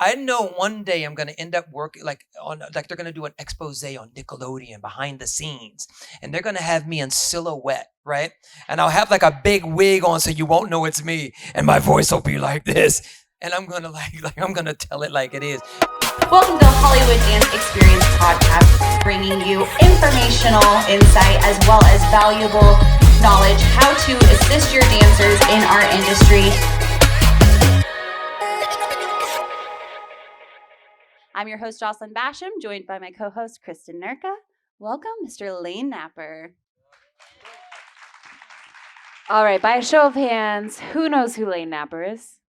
I know one day I'm gonna end up working like they're gonna do an expose on Nickelodeon behind the scenes, and they're gonna have me in silhouette, right? And I'll have like a big wig on so you won't know it's me, and my voice will be like this, and I'm gonna like I'm gonna tell it like it is. Welcome to the Hollywood Dance Experience podcast, bringing you informational insight as well as valuable knowledge how to assist your dancers in our industry. I'm your host, Jocelyn Basham, joined by my co-host, Kristen Nurka. Welcome, Mr. Lane Napper. All right, by a show of hands, who knows who Lane Napper is?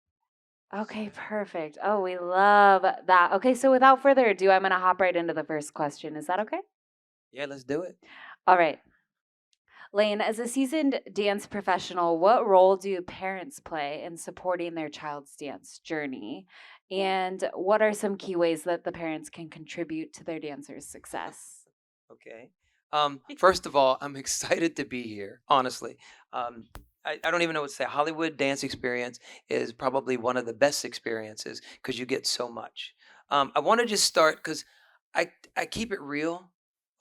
Okay, perfect. Oh, we love that. Okay, so without further ado, I'm going to hop right into the first question. Is that okay? Yeah, let's do it. All right. Lane, as a seasoned dance professional, what role do parents play in supporting their child's dance journey? And what are some key ways that the parents can contribute to their dancer's success? Okay. First of all, I'm excited to be here, honestly. I don't even know what to say. Hollywood Dance Experience is probably one of the best experiences because you get so much. I want to just start because I keep it real,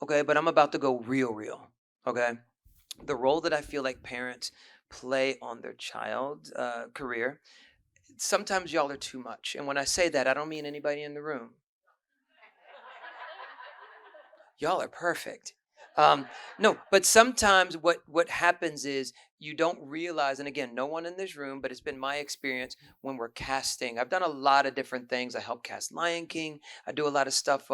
okay, but I'm about to go real, okay? The role that I feel like parents play on their child's career, sometimes y'all are too much. And when I say that, I don't mean anybody in the room. Y'all are perfect. No, but sometimes what happens is you don't realize, and again, no one in this room, but it's been my experience when we're casting. I've done a lot of different things. I help cast Lion King. I do a lot of stuff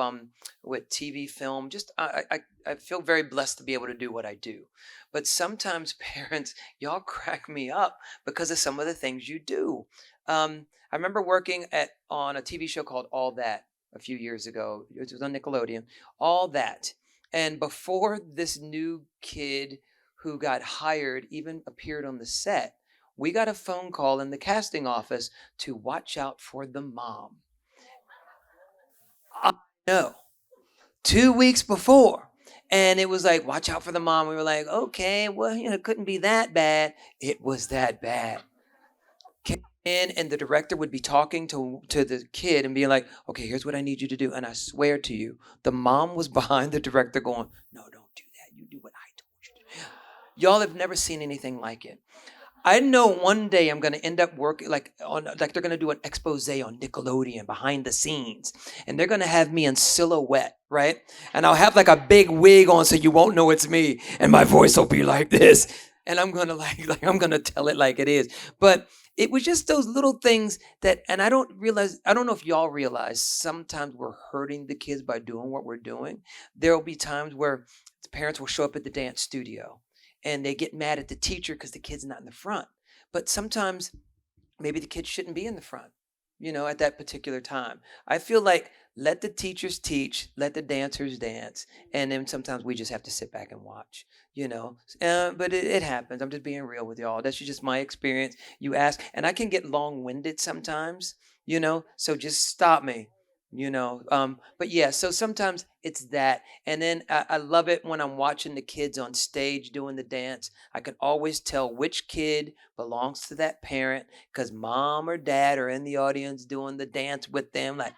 with TV, film. Just I feel very blessed to be able to do what I do. But sometimes parents, y'all crack me up because of some of the things you do. I remember working on a TV show called All That a few years ago. It was on Nickelodeon. All That. And before this new kid who got hired even appeared on the set, we got a phone call in the casting office to watch out for the mom. I know. 2 weeks before. And it was like, watch out for the mom. We were like, okay, well, it couldn't be that bad. It was that bad. Came in and the director would be talking to the kid and being like, okay, here's what I need you to do. And I swear to you, the mom was behind the director going, no, don't do that. You do what I told you to do. Y'all have never seen anything like it. I know one day I'm gonna end up working like they're gonna do an expose on Nickelodeon behind the scenes, and they're gonna have me in silhouette, right? And I'll have like a big wig on so you won't know it's me, and my voice will be like this, and I'm gonna like I'm gonna tell it like it is. But it was just those little things that, and I don't know if y'all realize, sometimes we're hurting the kids by doing what we're doing. There will be times where the parents will show up at the dance studio and they get mad at the teacher because the kid's not in the front. But sometimes maybe the kid shouldn't be in the front, at that particular time. I feel like let the teachers teach, let the dancers dance, and then sometimes we just have to sit back and watch, But it happens. I'm just being real with y'all. That's just my experience. You ask, and I can get long winded sometimes, so just stop me. But yeah, so sometimes it's that. And then I love it when I'm watching the kids on stage doing the dance. I can always tell which kid belongs to that parent because mom or dad are in the audience doing the dance with them. Like,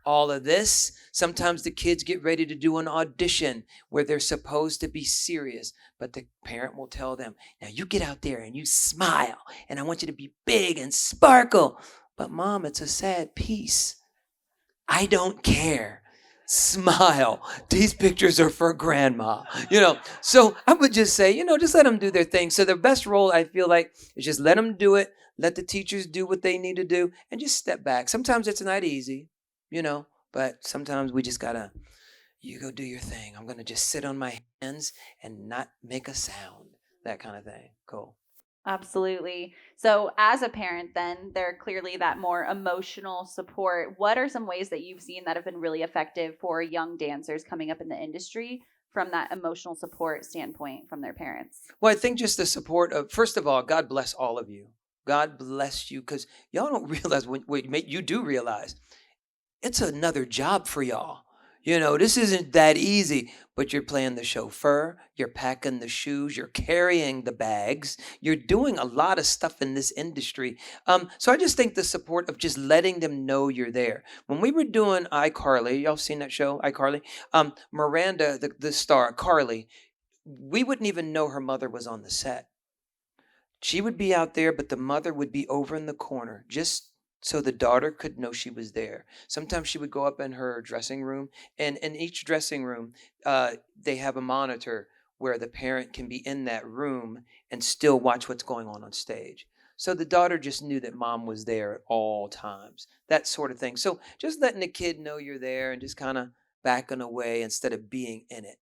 all of this. Sometimes the kids get ready to do an audition where they're supposed to be serious, but the parent will tell them, now you get out there and you smile, and I want you to be big and sparkle. But mom, it's a sad piece. I don't care. Smile. These pictures are for grandma. So I would just say, just let them do their thing. So the best role I feel like is just let them do it. Let the teachers do what they need to do and just step back. Sometimes it's not easy, but sometimes we just gotta, you go do your thing. I'm gonna just sit on my hands and not make a sound. That kind of thing. Cool. Absolutely. So, as a parent, then they're clearly that more emotional support. What are some ways that you've seen that have been really effective for young dancers coming up in the industry from that emotional support standpoint from their parents? Well, I think just the support of, first of all, God bless all of you. God bless you, because y'all don't realize you do realize it's another job for y'all. This isn't that easy, but you're playing the chauffeur, you're packing the shoes, you're carrying the bags, you're doing a lot of stuff in this industry. So I just think the support of just letting them know you're there. When we were doing iCarly, y'all seen that show, iCarly? Miranda, the star, Carly, we wouldn't even know her mother was on the set. She would be out there, but the mother would be over in the corner just so the daughter could know she was there. Sometimes she would go up in her dressing room, and in each dressing room, they have a monitor where the parent can be in that room and still watch what's going on stage. So the daughter just knew that mom was there at all times, that sort of thing. So just letting the kid know you're there and just kind of backing away instead of being in it.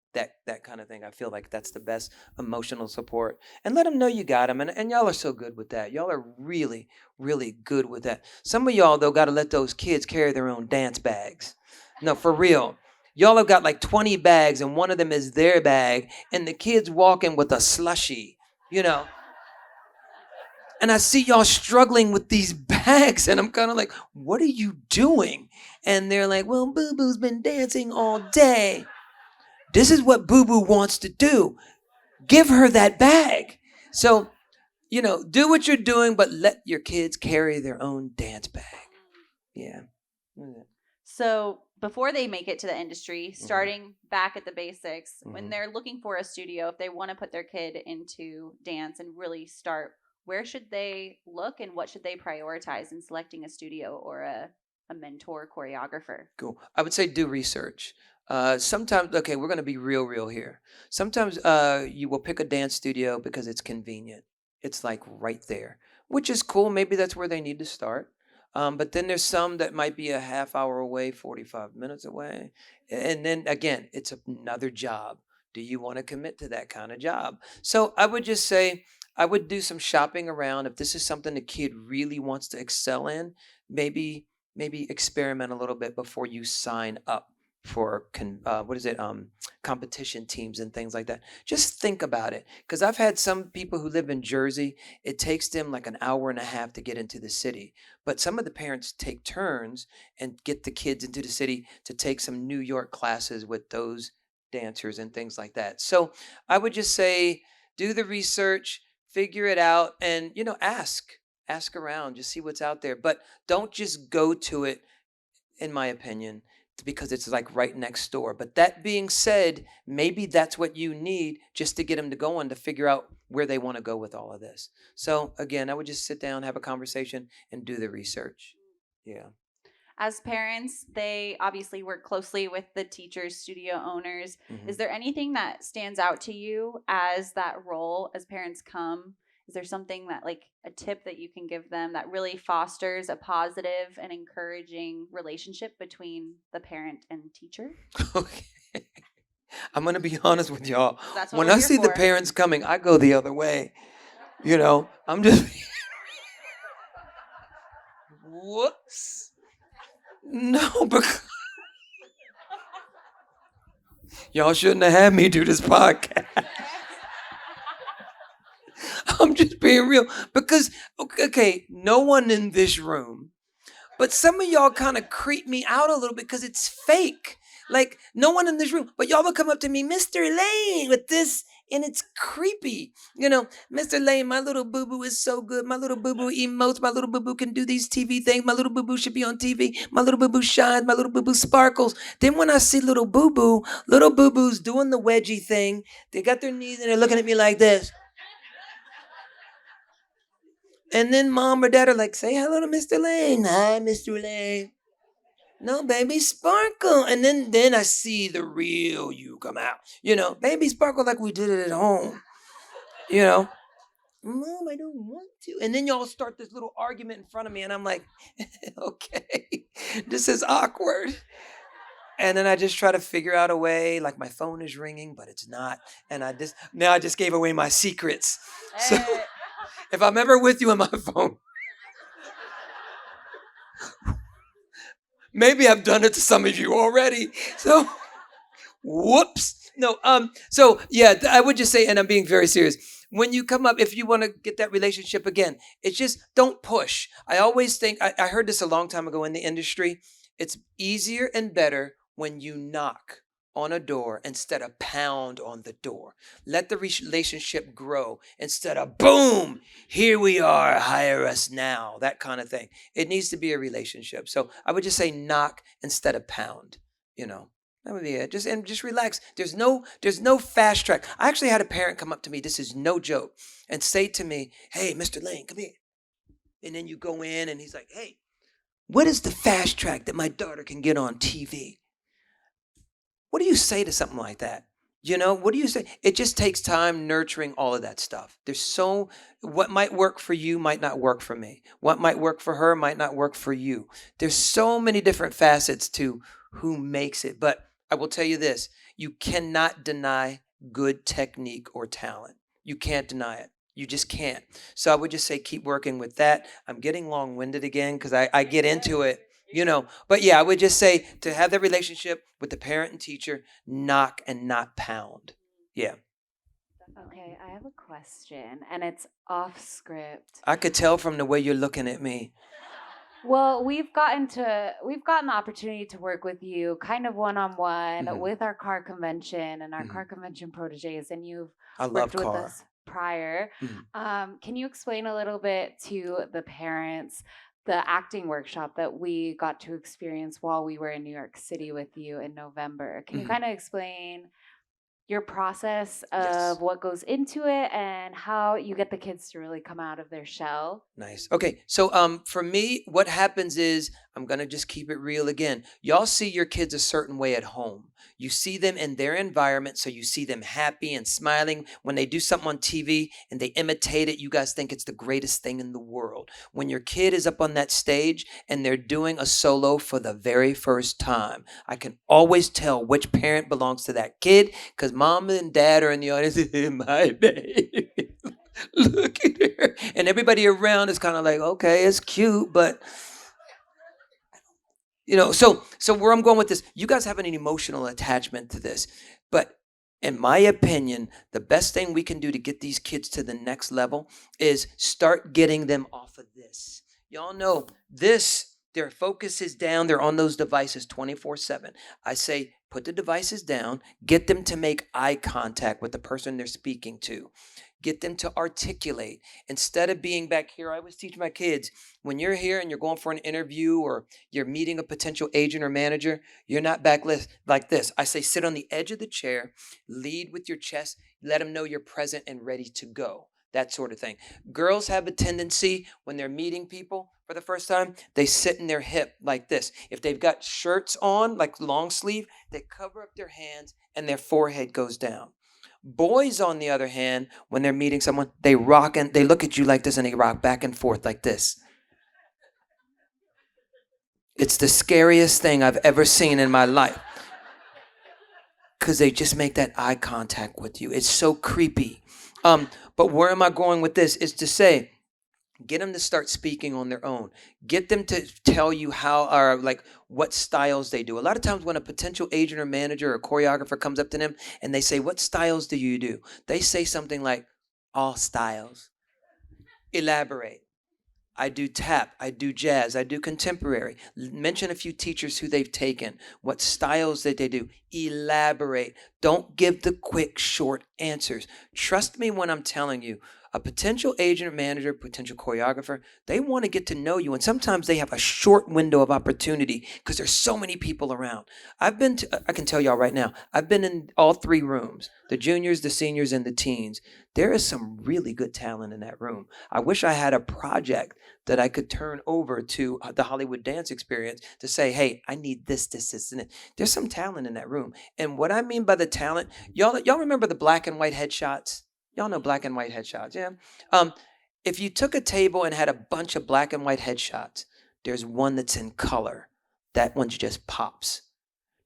That kind of thing. I feel like that's the best emotional support, and let them know you got them. And y'all are so good with that. Y'all are really, really good with that. Some of y'all, though, got to let those kids carry their own dance bags. No, for real. Y'all have got like 20 bags, and one of them is their bag, and the kids walking with a slushy, you know. And I see y'all struggling with these bags, and I'm kind of like, what are you doing? And they're like, well, Boo Boo's been dancing all day. This is what Boo Boo wants to do. Give her that bag. So, do what you're doing, but let your kids carry their own dance bag. Yeah. So before they make it to the industry, starting back at the basics, when they're looking for a studio, if they want to put their kid into dance and really start, where should they look and what should they prioritize in selecting a studio or a mentor choreographer? Cool. I would say do research. Sometimes, okay, we're going to be real here. Sometimes you will pick a dance studio because it's convenient. It's like right there, which is cool. Maybe that's where they need to start. But then there's some that might be a half hour away, 45 minutes away. And then again, it's another job. Do you want to commit to that kind of job? So I would just say, I would do some shopping around. If this is something the kid really wants to excel in, maybe experiment a little bit before you sign up for what is it, competition teams and things like that. Just think about it, because I've had some people who live in Jersey. It takes them like an hour and a half to get into the city, but some of the parents take turns and get the kids into the city to take some New York classes with those dancers and things like that. So I would just say, do the research, figure it out, and ask around, just see what's out there, but don't just go to it, in my opinion, because it's like right next door. But that being said, maybe that's what you need just to get them to go on, to figure out where they want to go with all of this. So again, I would just sit down, have a conversation, and do the research. Yeah. As parents, they obviously work closely with the teachers, studio owners. Is there anything that stands out to you as that role as parents come? Is there something that, like a tip that you can give them that really fosters a positive and encouraging relationship between the parent and teacher? Okay. I'm going to be honest with y'all. That's what When we're I here see the for. parents coming, I go the other way. I'm just, whoops. No, because y'all shouldn't have had me do this podcast. I'm just being real. Because, okay, no one in this room, but some of y'all kind of creep me out a little bit because it's fake. Like, no one in this room, but y'all will come up to me, Mr. Lane, with this, and it's creepy. Mr. Lane, my little boo boo is so good. My little boo boo emotes. My little boo boo can do these TV things. My little boo boo should be on TV. My little boo boo shines. My little boo boo sparkles. Then when I see little boo boo's doing the wedgie thing, they got their knees and they're looking at me like this. And then mom or dad are like, say hello to Mr. Lane. Hi, Mr. Lane. No, baby, sparkle. And then I see the real you come out. Baby, sparkle like we did it at home. You know, Mom, I don't want to. And then y'all start this little argument in front of me, and I'm like, okay, this is awkward. And then I just try to figure out a way, like my phone is ringing, but it's not. And I just gave away my secrets. So if I'm ever with you on my phone, maybe I've done it to some of you already. So, whoops. No, so yeah, I would just say, and I'm being very serious, when you come up, if you want to get that relationship again, it's just don't push. I always think, I heard this a long time ago in the industry, it's easier and better when you knock on a door instead of pound on the door. Let the relationship grow instead of boom, here we are, hire us now, that kind of thing. It needs to be a relationship. So I would just say knock instead of pound, you know. That would be it. Just relax. There's no fast track. I actually had a parent come up to me, this is no joke, and say to me, "Hey, Mr. Lane, come here." And then you go in and he's like, "Hey, what is the fast track that my daughter can get on TV?" What do you say to something like that? What do you say? It just takes time nurturing all of that stuff. What might work for you might not work for me. What might work for her might not work for you. There's so many different facets to who makes it. But I will tell you this, you cannot deny good technique or talent. You can't deny it. You just can't. So I would just say keep working with that. I'm getting long winded again because I get into it. But yeah, I would just say to have that relationship with the parent and teacher, knock and not pound. Yeah. Okay, I have a question, and it's off script. I could tell from the way you're looking at me. Well, we've gotten the opportunity to work with you kind of one-on-one Mhm. with our car convention and our Mhm. car convention proteges, and you've I love worked with car. us prior. Mhm. Can you explain a little bit to the parents the acting workshop that we got to experience while we were in New York City with you in November? Can you Mhm. kind of explain your process Yes. of what goes into it and how you get the kids to really come out of their shell? Nice. Okay. So for me, what happens is I'm gonna just keep it real again. Y'all see your kids a certain way at home. You see them in their environment, so you see them happy and smiling. When they do something on TV and they imitate it, you guys think it's the greatest thing in the world. When your kid is up on that stage and they're doing a solo for the very first time, I can always tell which parent belongs to that kid because mom and dad are in the audience. My baby. Look at her. And everybody around is kind of like, okay, it's cute, but so where I'm going with this, you guys have an emotional attachment to this. But in my opinion, the best thing we can do to get these kids to the next level is start getting them off of this. Y'all know this, their focus is down. They're on those devices 24/7. I say, put the devices down, get them to make eye contact with the person they're speaking to. Get them to articulate. Instead of being back here, I always teach my kids when you're here and you're going for an interview or you're meeting a potential agent or manager, you're not like this. I say sit on the edge of the chair, lead with your chest, let them know you're present and ready to go. That sort of thing. Girls have a tendency when they're meeting people for the first time, they sit in their hip like this. If they've got shirts on, like long sleeve, they cover up their hands and their forehead goes down. Boys, on the other hand, when they're meeting someone, they rock and they look at you like this and they rock back and forth like this. It's the scariest thing I've ever seen in my life because they just make that eye contact with you. It's so creepy. But where am I going with this? Is to say, get them to start speaking on their own. Get them to tell you how or like what styles they do. A lot of times when a potential agent or manager or choreographer comes up to them and they say, "What styles do you do?" They say something like, "All styles." Elaborate. I do tap, I do jazz, I do contemporary. Mention a few teachers who they've taken, what styles that they do. Elaborate. Don't give the quick, short answers. Trust me when I'm telling you, a potential agent or manager, potential choreographer, they want to get to know you. And sometimes they have a short window of opportunity because there's so many people around. I can tell y'all right now, I've been in all three rooms, the juniors, the seniors, and the teens. There is some really good talent in that room. I wish I had a project that I could turn over to the Hollywood Dance Experience to say, hey, I need this, and it. There's some talent in that room. And what I mean by the talent, y'all remember the black and white headshots? Y'all know black and white headshots, yeah? Um, if you took a table and had a bunch of black and white headshots, there's one that's in color. That one just pops.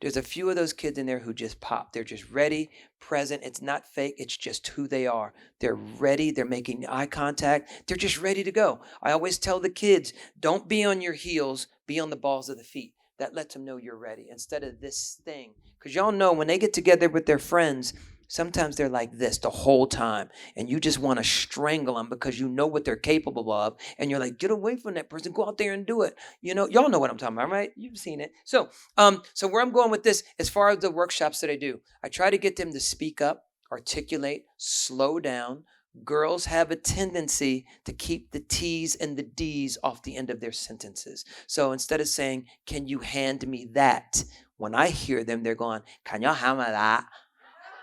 There's a few of those kids in there who just pop. They're just ready, present. It's not fake. It's just who they are. They're ready. They're making eye contact. They're just ready to go. I always tell the kids, don't be on your heels, be on the balls of the feet. That lets them know you're ready instead of this thing. Because y'all know when they get together with their friends, Sometimes they're like this the whole time, and you just want to strangle them because you know what they're capable of, and you're like, get away from that person, go out there and do it. Y'all know what I'm talking about, right? You've seen it. So where I'm going with this, as far as the workshops that I do, I try to get them to speak up, articulate, slow down. Girls have a tendency to keep the T's and the D's off the end of their sentences. So instead of saying, can you hand me that? When I hear them, they're going, can you hand me that?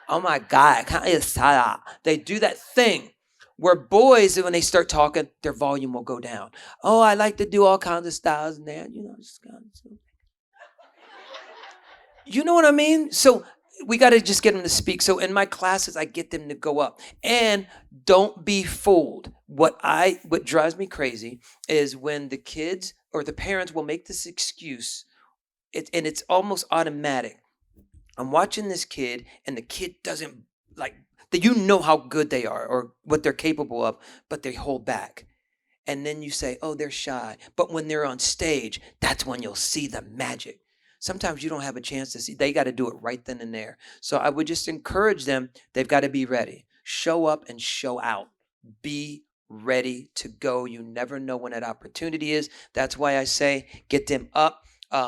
Oh my God, I can't even say that. They do that thing where boys, when they start talking, their volume will go down. Oh, I like to do all kinds of styles in there. Just kind of. You know what I mean? So we got to just get them to speak. So in my classes, I get them to go up. And don't be fooled. What drives me crazy is when the kids or the parents will make this excuse, and it's almost automatic. I'm watching this kid, and the kid doesn't like that. You know how good they are or what they're capable of, but they hold back. And then you say, oh, they're shy. But when they're on stage, that's when you'll see the magic. Sometimes you don't have a chance to see. They got to do it right then and there. So I would just encourage them. They've got to be ready. Show up and show out. Be ready to go. You never know when that opportunity is. That's why I say get them up,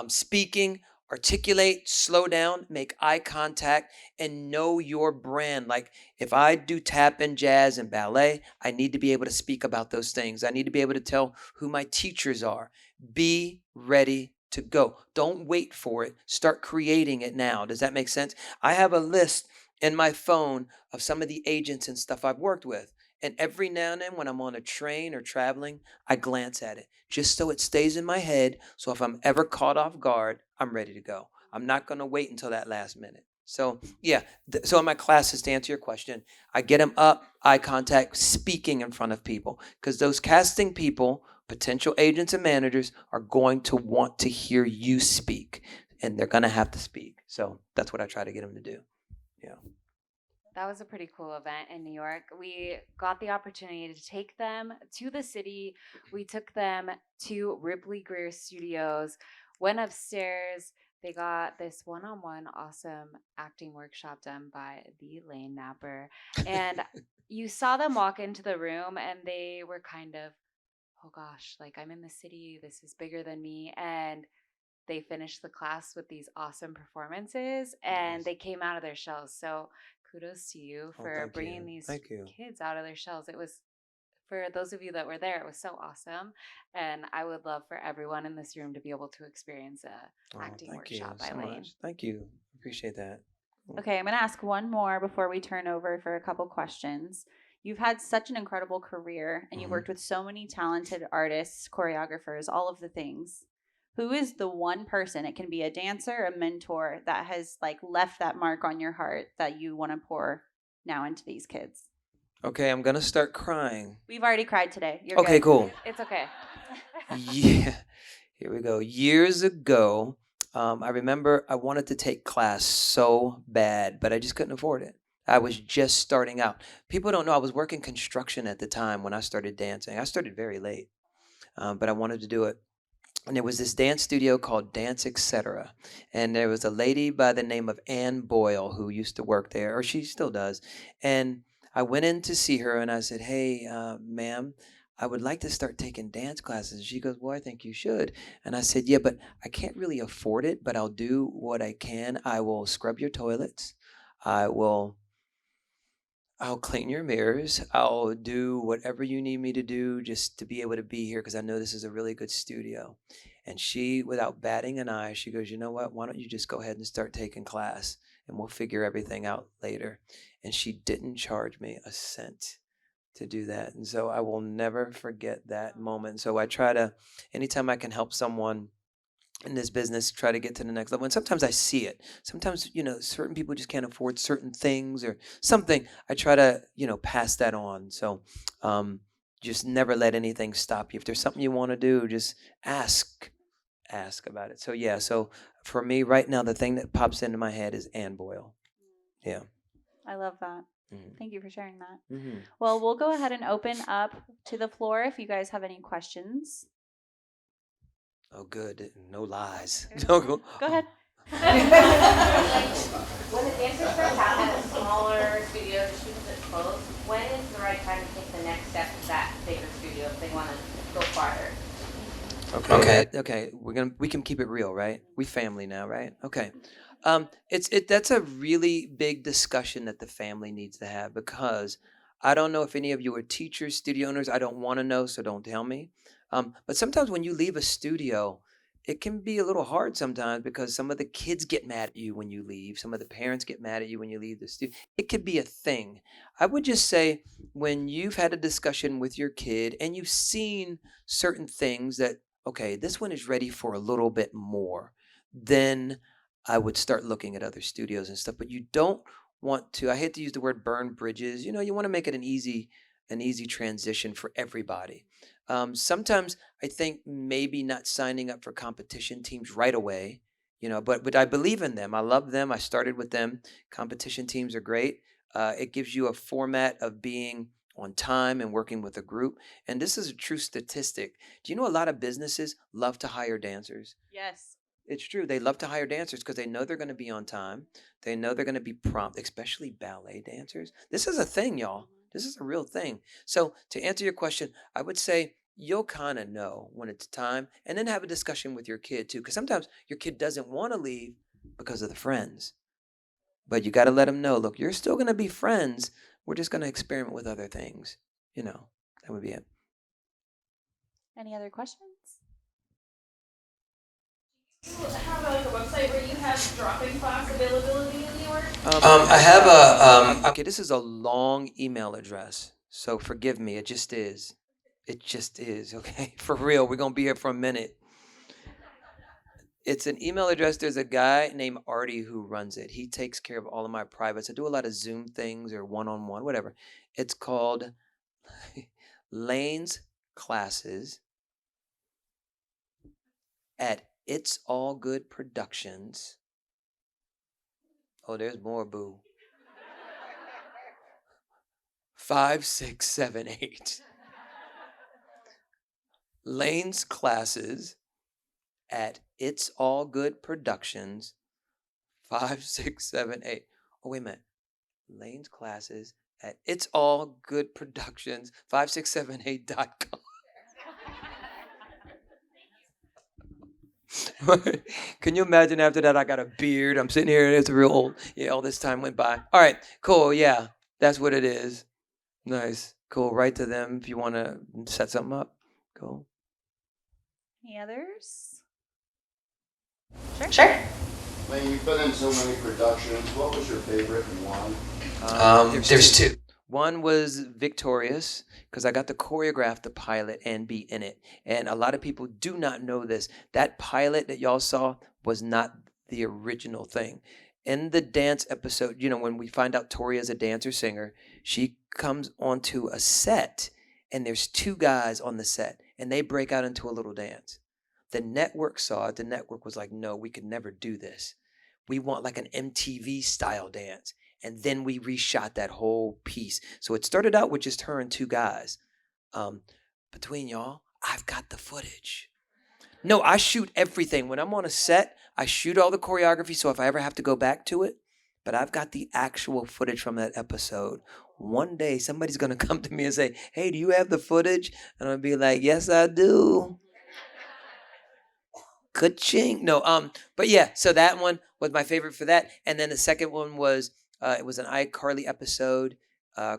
speaking, articulate, slow down, make eye contact, and know your brand. Like if I do tap and jazz and ballet, I need to be able to speak about those things. I need to be able to tell who my teachers are. Be ready to go. Don't wait for it. Start creating it now. Does that make sense? I have a list in my phone of some of the agents and stuff I've worked with. And every now and then when I'm on a train or traveling, I glance at it just so it stays in my head. So if I'm ever caught off guard, I'm ready to go. I'm not going to wait until that last minute. So, yeah. So in my classes, to answer your question, I get them up, eye contact, speaking in front of people. Because those casting people, potential agents and managers, are going to want to hear you speak. And they're going to have to speak. So that's what I try to get them to do. Yeah. That was a pretty cool event in New York. We got the opportunity to take them to the city. We took them to Ripley Greer Studios, went upstairs. They got this one-on-one awesome acting workshop done by the Lane Napper. And you saw them walk into the room and they were kind of, oh gosh, like I'm in the city. This is bigger than me. And they finished the class with these awesome performances and Nice. they came out of their shells. So kudos to you for thank bringing you. these Thank you. kids out of their shells. It was, for those of you that were there, it was so awesome. And I would love for everyone in this room to be able to experience a acting Thank you workshop by so Lane. much. Thank you. Appreciate that. Okay, I'm going to ask one more before we turn over for a couple questions. You've had such an incredible career and you've worked with so many talented artists, choreographers, all of the things. Who is the one person, it can be a dancer, a mentor, that has like left that mark on your heart that you want to pour now into these kids? Okay, I'm gonna start crying. We've already cried today. You're Okay, good. cool. It's okay. Yeah, here we go. Years ago, I remember I wanted to take class so bad, but I just couldn't afford it. I was just starting out. People don't know I was working construction at the time when I started dancing. I started very late, but I wanted to do it. And there was this dance studio called Dance Etc. And there was a lady by the name of Ann Boyle who used to work there, or she still does. And I went in to see her and I said, hey, ma'am, I would like to start taking dance classes. She goes, well, I think you should. And I said, yeah, but I can't really afford it, but I'll do what I can. I will scrub your toilets. I'll clean your mirrors. I'll do whatever you need me to do just to be able to be here because I know this is a really good studio. And she, without batting an eye, she goes, you know what? Why don't you just go ahead and start taking class and we'll figure everything out later. And she didn't charge me a cent to do that. And so I will never forget that moment. So I try to, anytime I can help someone in this business, try to get to the next level. And sometimes I see it. Sometimes, certain people just can't afford certain things or something. I try to, pass that on. So just never let anything stop you. If there's something you want to do, just ask about it. So yeah, so for me right now, the thing that pops into my head is Ann Boyle. Yeah. I love that. Mm-hmm. Thank you for sharing that. Mm-hmm. Well, we'll go ahead and open up to the floor if you guys have any questions. Oh, good. No lies. Go ahead. When the dancers start out at a smaller studio, the students at close, when is the right time to take the next step to that bigger studio if they want to go farther? Okay. We can keep it real, right? We family now, right? Okay. That's a really big discussion that the family needs to have because I don't know if any of you are teachers, studio owners. I don't want to know, so don't tell me. But sometimes when you leave a studio, it can be a little hard sometimes because some of the kids get mad at you when you leave. Some of the parents get mad at you when you leave the studio. It could be a thing. I would just say when you've had a discussion with your kid and you've seen certain things that okay, this one is ready for a little bit more, then I would start looking at other studios and stuff. But you don't want to, I hate to use the word burn bridges. You want to make it an easy transition for everybody. Sometimes I think maybe not signing up for competition teams right away, but I believe in them. I love them. I started with them. Competition teams are great. It gives you a format of being on time and working with a group. And this is a true statistic. Do you know a lot of businesses love to hire dancers? Yes. It's true. They love to hire dancers because they know they're going to be on time. They know they're going to be prompt, especially ballet dancers. This is a thing, y'all. This is a real thing. So, to answer your question, I would say you'll kind of know when it's time and then have a discussion with your kid too. Because sometimes your kid doesn't want to leave because of the friends. But you got to let them know look, you're still going to be friends. We're just going to experiment with other things. That would be it. Any other questions? You have like a website where you have drop-in class availability in New York? I have a. Okay, this is a long email address, so forgive me. It just is. It just is. Okay, for real. We're gonna be here for a minute. It's an email address. There's a guy named Artie who runs it. He takes care of all of my privates. I do a lot of Zoom things or one-on-one, whatever. It's called Lane's Classes at It's All Good Productions. Oh, there's more, boo. 5678. Lane's Classes at It's All Good Productions. 5678. Oh, wait a minute. Lane's Classes at It's All Good Productions. 5678.com. Can you imagine after that I got a beard? I'm sitting here and it's real old. Yeah, all this time went by. All right, cool. Yeah, that's what it is. Nice. Cool. Write to them if you want to set something up. Cool. Any others? Sure. Lane, you've been in so many productions. What was your favorite and why? There's two. One was Victorious because I got to choreograph the pilot and be in it. And a lot of people do not know this. That pilot that y'all saw was not the original thing. In the dance episode, when we find out Tori is a dancer singer, she comes onto a set and there's two guys on the set and they break out into a little dance. The network saw it. The network was like, no, we could never do this. We want like an MTV style dance. And then we reshot that whole piece. So it started out with just her and two guys. Between y'all, I've got the footage. No, I shoot everything. When I'm on a set, I shoot all the choreography. So if I ever have to go back to it, but I've got the actual footage from that episode. One day somebody's going to come to me and say, hey, do you have the footage? And I'll be like, yes, I do. Ka-ching. No, but yeah, so that one was my favorite for that. And then the second one was it was an iCarly episode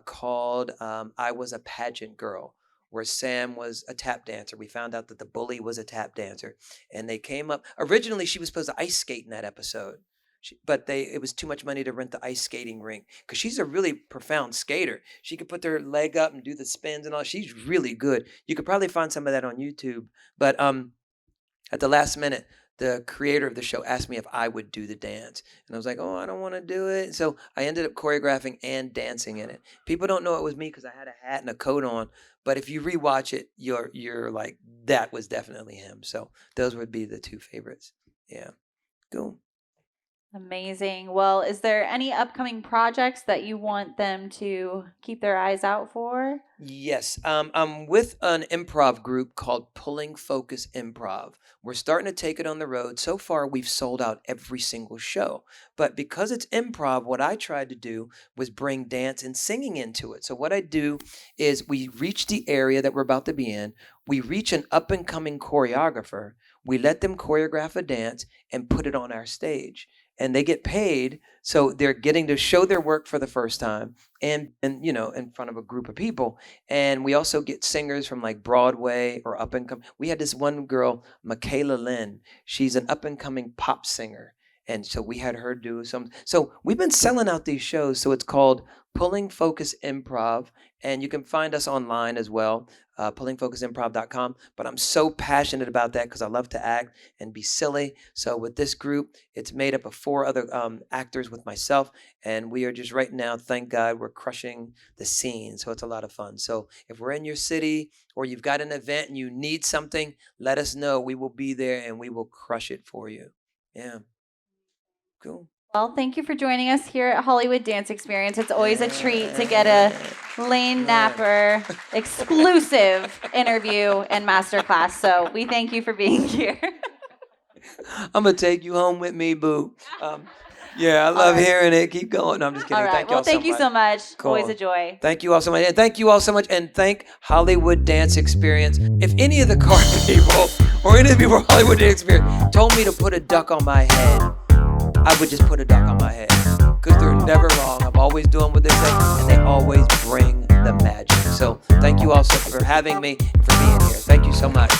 called I Was a Pageant Girl, where Sam was a tap dancer. We found out that the bully was a tap dancer. And they came up originally she was supposed to ice skate in that episode. But it was too much money to rent the ice skating rink because she's a really profound skater. She could put her leg up and do the spins and all. She's really good. You could probably find some of that on YouTube. But at the last minute, the creator of the show asked me if I would do the dance. And I was like, oh, I don't want to do it. So I ended up choreographing and dancing in it. People don't know it was me because I had a hat and a coat on. But if you rewatch it, you're like, that was definitely him. So those would be the two favorites. Yeah. Cool. Amazing. Well, is there any upcoming projects that you want them to keep their eyes out for? Yes, I'm with an improv group called Pulling Focus Improv. We're starting to take it on the road. So far, we've sold out every single show. But because it's improv, what I tried to do was bring dance and singing into it. So, what I do is we reach the area that we're about to be in, we reach an up and coming choreographer, we let them choreograph a dance and put it on our stage. And they get paid, so they're getting to show their work for the first time and in front of a group of people. And we also get singers from like Broadway or up and come. We had this one girl, Michaela Lynn. She's an up and coming pop singer. And so we had her do some. So we've been selling out these shows. So it's called Pulling Focus Improv. And you can find us online as well, pullingfocusimprov.com. But I'm so passionate about that because I love to act and be silly. So with this group, it's made up of 4 other actors with myself. And we are just right now, thank God, we're crushing the scene. So it's a lot of fun. So if we're in your city or you've got an event and you need something, let us know. We will be there and we will crush it for you. Yeah. Cool. Well, thank you for joining us here at Hollywood Dance Experience. It's always a treat to get a Lane Napper exclusive interview and masterclass. So we thank you for being here. I'm going to take you home with me, boo. Yeah, I love hearing it. Keep going. No, I'm just kidding. All right. Thank Well, y'all thank you so much. Cool. Always a joy. Thank you all so much. And thank you all so much. And thank Hollywood Dance Experience. If any of the car people or any of the people from Hollywood Dance Experience told me to put a duck on my head, I would just put a duck on my head. Because they're never wrong. I'm always doing what they say. And they always bring the magic. So thank you all so for having me and for being here. Thank you so much.